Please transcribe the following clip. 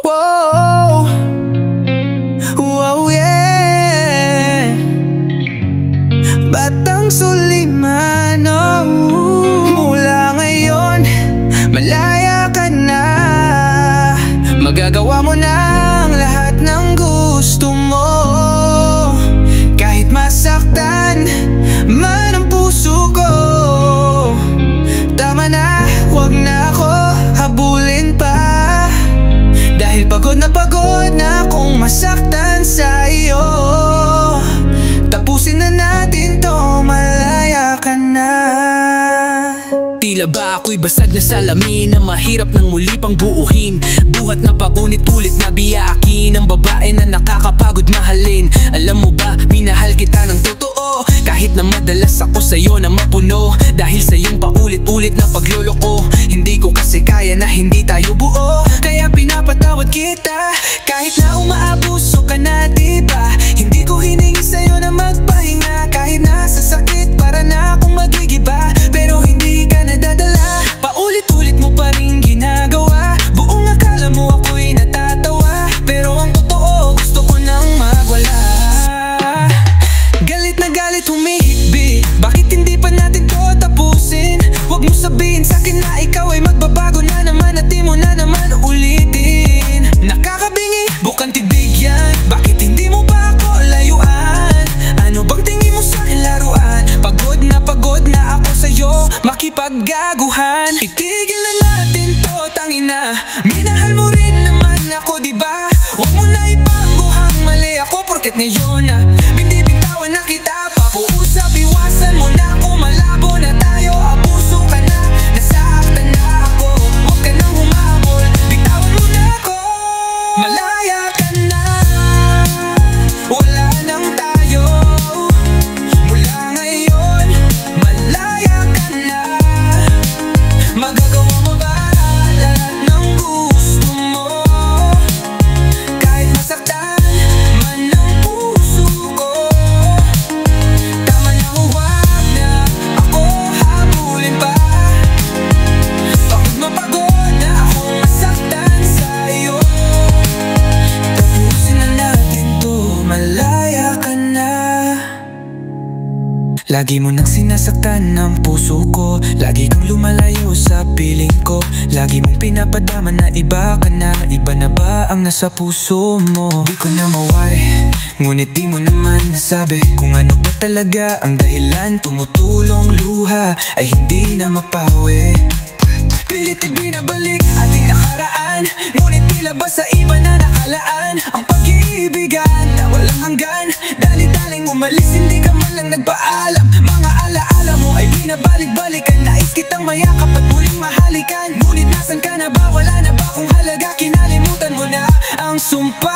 Whoa, whoa, yeah. Batang Suliman, oh. Mula ngayon, malaya ka na. Magagawa mo na ang lahat ng gusto mo. Kahit masaktan man ang puso ko, tama na, huwag na ako habulin pa. Dahil pagod na akong masaktan sa iyo. Tapusin na natin to, malaya ka na. Tila ba ako'y basag na salamin na mahirap nang muli pang buuhin. Buhat na pagunit-ulit na biyakin ang babae na nakakapagod mahalin. Alam mo ba, minahal kita ng totoo, kahit na madalas ako sa'yo na mapuno. Dahil sa iyong paulit-ulit na pagloloko, hindi ko kasi kaya na hindi tayo buo. Kaya pinapatawad kita, kahit na umaabuso ka na, diba? Hindi ko hiningi sa'yo na magpahinga, kahit nasa sakit para na akong magigiba. Pero hindi ka nadadala, paulit-ulit mo pa rin ginagawa. Buong akala mo ako'y natatawa, pero ang totoo gusto ko nang magwala. Galit na galit humihikbi, bakit hindi pa natin to tapusin? Huwag mo sabihin sa'kin na ikaw ay magbabago na naman at di mo na naman ulitin. Nakakabingi, bukang tibig yan, bakit hindi mo pa ako layuan? Ano bang tingin mo sa'kin laruan? Pagod na ako sa'yo, makipaggaguhan. Itigil na natin to, tangina. Minahal mo rin naman ako, diba? Huwag mo na ipangguhang mali ako, porket ngayon na binibitawan na kita. Papuusap, iwasan mo na ako, malabo na tayo, abuso ka na, nasaktan na ako. Huwag ka nang humabol, bitawan mo na ako. Malaya ka na, wala nang tayo. Mula ngayon, malaya ka na. Magagawa mo ba lahat ng gusto mo? Kahit masaktan man ang puso ko, tama na, huwag na ako habulin pa. Pagod na akong masaktan sa'yo. Tapusin na natin to, malaya ka na. Lagi mo nang sinasaktan ang puso ko, lagi kang lumalayo sa piling ko. Lagi mong pinapadama na iba ka na, iba na ba ang nasa puso mo? Di ko na mawari, ngunit di mo naman nasabi kung ano ba talaga ang dahilan. Tumutulong luha ay hindi na mapawi. Pilit ibinabalik ating nakaraan, ngunit tila ba sa iba na nakalaan ang pag-iibigan na walang hanggan. Dali-daling umalis, hindi ka man lang nagpaalam. Mga alaala mo ay binabalik-balikan, nais kitang mayakap at muling mahalikan. Ngunit nasan ka na ba? Wala na ba kung halaga? Kinalimutan mo na ang sumpa.